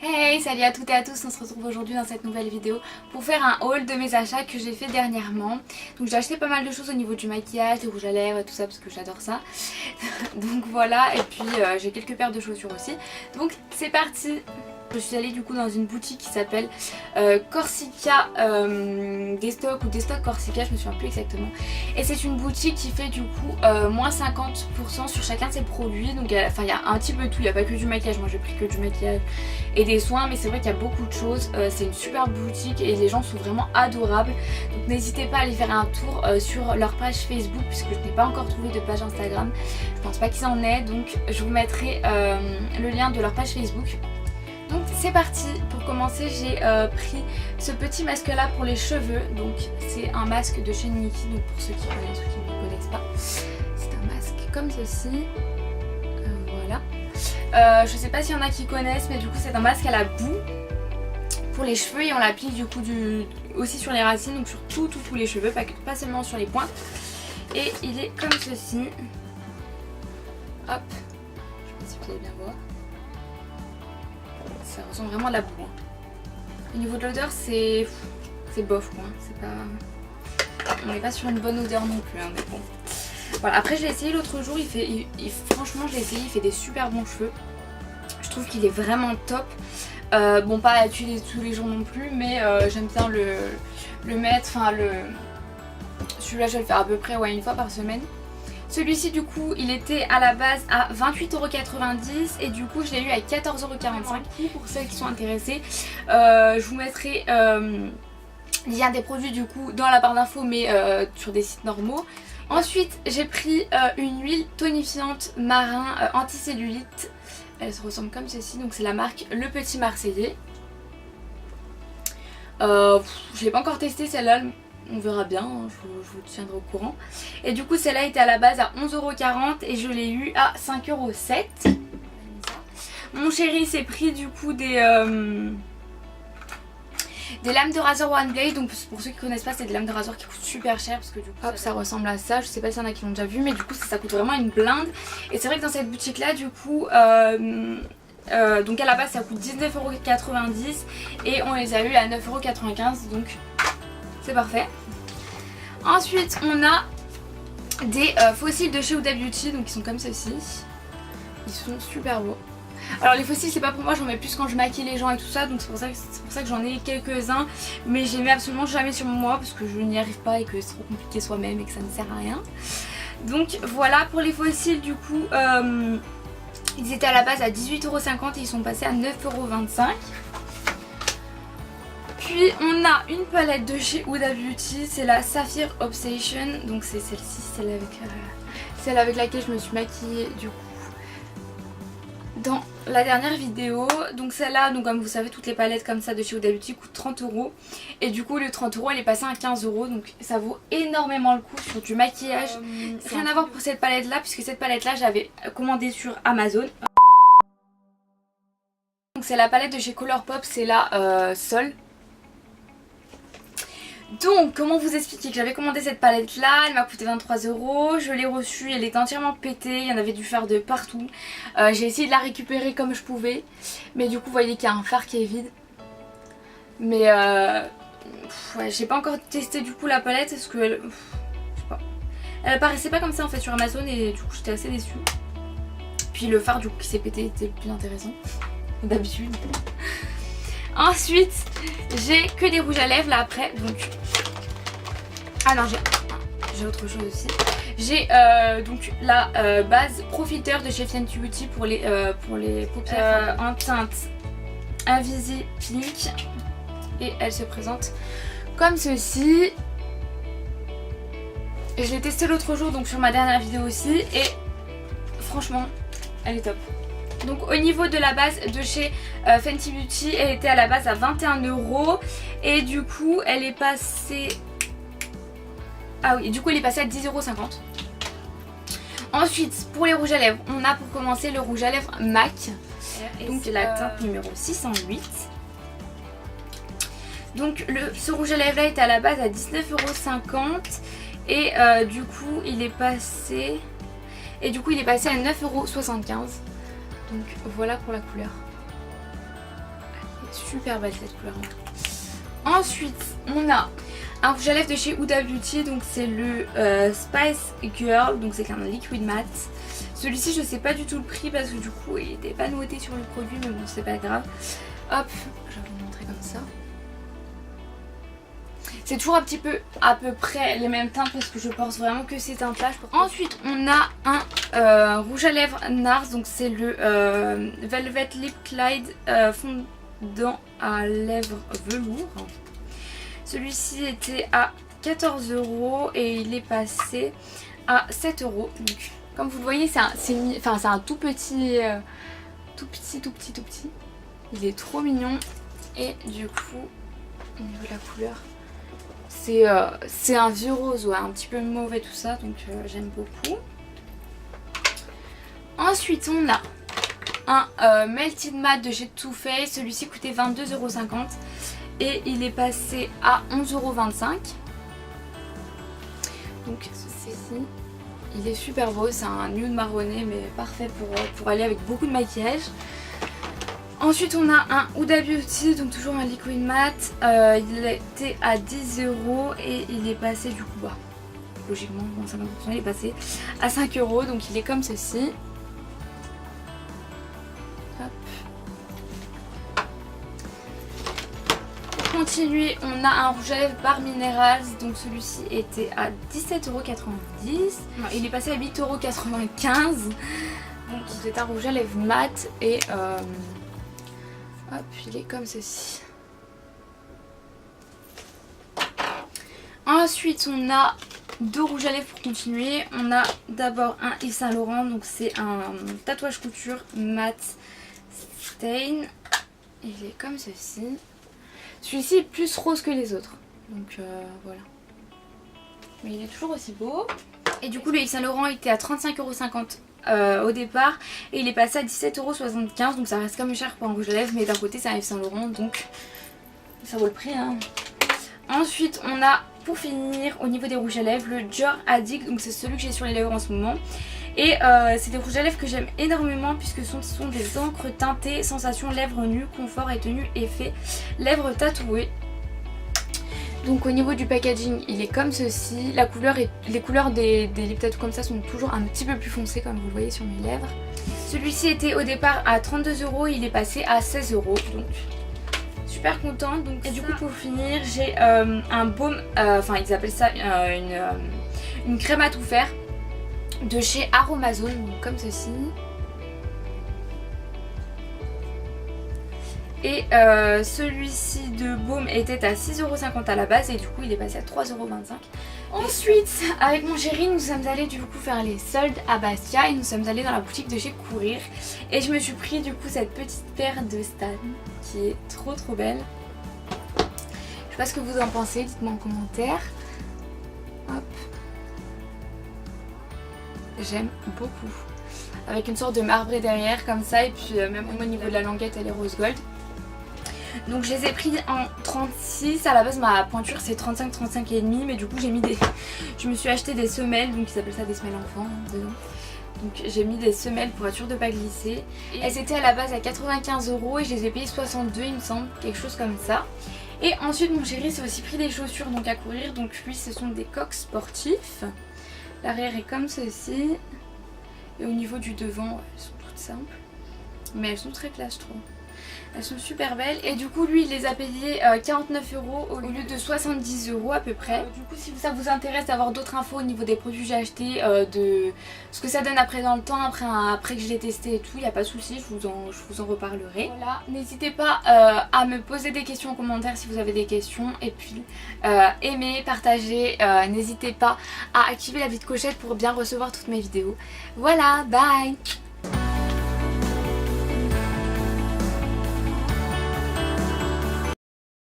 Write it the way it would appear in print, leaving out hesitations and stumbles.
Hey, salut à toutes et à tous, on se retrouve aujourd'hui dans cette nouvelle vidéo pour faire un haul de mes achats que j'ai fait dernièrement. Donc j'ai acheté pas mal de choses au niveau du maquillage, des rouges à lèvres et tout ça parce que j'adore ça. Donc voilà, et puis j'ai quelques paires de chaussures aussi. Donc c'est parti. Je suis allée du coup dans une boutique qui s'appelle Corsica Destock ou Destock Corsica, je me souviens plus exactement. Et c'est une boutique qui fait du coup moins 50% sur chacun de ses produits. Donc il y a un petit peu de tout, il n'y a pas que du maquillage, moi j'ai pris que du maquillage et des soins. Mais c'est vrai qu'il y a beaucoup de choses, c'est une super boutique et les gens sont vraiment adorables. Donc n'hésitez pas à aller faire un tour sur leur page Facebook puisque je n'ai pas encore trouvé de page Instagram. Je pense pas qu'ils en aient, donc je vous mettrai le lien de leur page Facebook. Donc c'est parti, pour commencer j'ai pris ce petit masque là pour les cheveux. Donc c'est un masque de chez Nikki, donc pour ceux qui connaissent ou qui ne connaissent pas, c'est un masque comme ceci, voilà. Je sais pas s'il y en a qui connaissent, mais du coup c'est un masque à la boue pour les cheveux et on l'applique du coup aussi sur les racines, donc sur tous les cheveux, pas seulement sur les pointes. Et il est comme ceci, hop, je sais pas si vous allez bien voir. Ça ressemble vraiment à la boue. Au niveau de l'odeur, c'est bof quoi. C'est pas... On n'est pas sur une bonne odeur non plus, hein, mais bon. Voilà. Après, j'ai essayé l'autre jour. Franchement, j'ai essayé. Il fait des super bons cheveux. Je trouve qu'il est vraiment top. Bon, pas à utiliser tous les jours non plus, mais j'aime bien le mettre. Enfin, celui-là, je vais le faire à peu près une fois par semaine. Celui-ci du coup il était à la base à 28,90€ et du coup je l'ai eu à 14,45€ pour ceux qui sont intéressés. Je vous mettrai le lien des produits du coup dans la barre d'infos mais sur des sites normaux. Ensuite j'ai pris une huile tonifiante marin anticellulite. Elle se ressemble comme ceci, donc c'est la marque Le Petit Marseillais. Je l'ai pas encore testé celle-là. On verra bien, hein, je vous tiendrai au courant. Et du coup celle-là était à la base à 11,40€ et je l'ai eu à 5,07€. Mon chéri s'est pris du coup des lames de rasoir One Blade. Donc pour ceux qui connaissent pas, c'est des lames de rasoir qui coûtent super cher parce que du coup hop, ça ressemble à ça. Je sais pas s'il y en a qui l'ont déjà vu, mais du coup ça coûte vraiment une blinde. Et c'est vrai que dans cette boutique là du coup donc à la base ça coûte 19,90€ et on les a eu à 9,95€, donc c'est parfait. Ensuite on a des fossiles de chez Huda Beauty, donc ils sont comme ceci. Ils sont super beaux. Alors les fossiles c'est pas pour moi, j'en mets plus quand je maquille les gens et tout ça, donc c'est pour ça que j'en ai quelques-uns. Mais je les mets absolument jamais sur moi parce que je n'y arrive pas et que c'est trop compliqué soi-même et que ça ne sert à rien. Donc voilà pour les fossiles du coup. Ils étaient à la base à 18,50€ et ils sont passés à 9,25€. Puis on a une palette de chez Huda Beauty, c'est la Sapphire Obsession, donc c'est celle-ci, celle avec laquelle je me suis maquillée du coup dans la dernière vidéo. Donc celle-là, donc comme vous savez, toutes les palettes comme ça de chez Huda Beauty coûtent 30€. Et du coup le 30€ elle est passée à 15€, donc ça vaut énormément le coup sur du maquillage. Rien à voir pour cette palette là, puisque cette palette là j'avais commandé sur Amazon. Donc c'est la palette de chez Colourpop, c'est la Sol. Donc comment vous expliquer que j'avais commandé cette palette là, elle m'a coûté 23€, je l'ai reçue, elle était entièrement pétée, il y en avait du fard de partout. J'ai essayé de la récupérer comme je pouvais, mais du coup vous voyez qu'il y a un fard qui est vide. Mais ouais, j'ai pas encore testé du coup la palette parce que je sais pas, elle apparaissait pas comme ça en fait sur Amazon et du coup j'étais assez déçue. Puis le fard du coup qui s'est pété était plus intéressant d'habitude. Ensuite j'ai que des rouges à lèvres là après, donc ah non j'ai autre chose aussi. J'ai donc la base profiteur de chez Fenty Beauty pour les paupières en teinte Invisi Pink et elle se présente comme ceci. Et je l'ai testée l'autre jour donc sur ma dernière vidéo aussi et franchement elle est top. Donc au niveau de la base de chez Fenty Beauty, elle était à la base à 21€ et du coup elle est passée... Ah oui, du coup elle est passée à 10,50€. Ensuite pour les rouges à lèvres, on a pour commencer le rouge à lèvres MAC. Donc la teinte numéro 608. Donc ce rouge à lèvres là était à la base à 19,50€ et du coup il est passé... Et du coup il est passé à 9,75€. Donc voilà pour la couleur. Super belle cette couleur. Ensuite on a un rouge à lèvres de chez Huda Beauty, donc c'est le Spice Girl, donc c'est un liquid matte. Celui-ci je sais pas du tout le prix parce que du coup il n'était pas noté sur le produit, mais bon c'est pas grave. Hop, je vais vous montrer comme ça. C'est toujours un petit peu à peu près les mêmes teintes parce que je pense vraiment que ces teintes là. Ensuite on a un rouge à lèvres NARS, donc c'est le Velvet Lip Glide fondant à lèvres velours. Celui-ci était à 14 € et il est passé à 7 €. Donc comme vous le voyez c'est un tout petit, tout petit. Il est trop mignon et du coup au niveau de la couleur c'est un vieux rose, ouais, un petit peu mauve et tout ça, donc j'aime beaucoup. Ensuite on a un Melted Matte de chez Too Faced. Celui-ci coûtait 22,50 € et il est passé à 11,25 €. Donc ceci, il est super beau, c'est un nude marronné mais parfait pour aller avec beaucoup de maquillage. Ensuite on a un Huda Beauty, donc toujours un liquid matte. Il était à 10 € et il est passé du coup logiquement 50%, il est passé à 5 €, donc il est comme ceci. Hop. Pour continuer on a un rouge à lèvres par Minerals, donc celui-ci était à 17,90 €. Il est passé à 8,95 €. Donc c'est un rouge à lèvres mat et hop, il est comme ceci. Ensuite on a deux rouges à lèvres pour continuer. On a d'abord un Yves Saint Laurent, donc c'est un tatouage couture mat stain. Il est comme ceci. Celui-ci est plus rose que les autres, donc voilà. Mais il est toujours aussi beau. Et du coup le Yves Saint Laurent était à 35,50 € au départ et il est passé à 17,75 €, donc ça reste quand même cher pour un rouge à lèvres, mais d'un côté c'est un Yves Saint Laurent, donc ça vaut le prix hein. Ensuite on a pour finir au niveau des rouges à lèvres le Dior Addict, donc c'est celui que j'ai sur les lèvres en ce moment. Et c'est des rouges à lèvres que j'aime énormément puisque ce sont des encres teintées sensation lèvres nues, confort et tenue effet lèvres tatouées. Donc au niveau du packaging il est comme ceci, la couleur les couleurs des lip tattoos comme ça sont toujours un petit peu plus foncées comme vous le voyez sur mes lèvres. Celui-ci était au départ à 32 €, il est passé à 16 €, donc super contente. Donc, et du coup pour finir j'ai un baume, enfin ils appellent ça une crème à tout faire de chez Aromazone, donc comme ceci. Et celui-ci de baume était à 6,50 € à la base et du coup il est passé à 3,25 €. Ensuite avec mon chéri nous sommes allés du coup faire les soldes à Bastia et nous sommes allés dans la boutique de chez Courir. Et je me suis pris du coup cette petite paire de Stan qui est trop belle. Je sais pas ce que vous en pensez, dites-moi en commentaire. Hop. J'aime beaucoup. Avec une sorte de marbré derrière comme ça et puis même au niveau de la languette elle est rose gold. Donc je les ai pris en 36, à la base ma pointure c'est 35 et demi, mais du coup je me suis acheté des semelles, donc ils appellent ça des semelles enfants dedans. Donc j'ai mis des semelles pour être sûre de pas glisser. Et elles étaient à la base à 95 € et je les ai payées 62 il me semble, quelque chose comme ça. Et ensuite mon chéri s'est aussi pris des chaussures donc à Courir, donc lui ce sont des coques sportifs. L'arrière est comme ceci. Et au niveau du devant, elles sont toutes simples. Mais elles sont très classe je trouve. Elles sont super belles et du coup lui il les a payées 49 € au lieu de 70 € à peu près. Du coup si ça vous intéresse d'avoir d'autres infos au niveau des produits que j'ai achetés, de ce que ça donne après dans le temps, après que je l'ai testé et tout, il n'y a pas de souci, je vous en reparlerai. Voilà, n'hésitez pas à me poser des questions en commentaire si vous avez des questions et puis aimez, partagez, n'hésitez pas à activer la petite clochette pour bien recevoir toutes mes vidéos. Voilà, bye!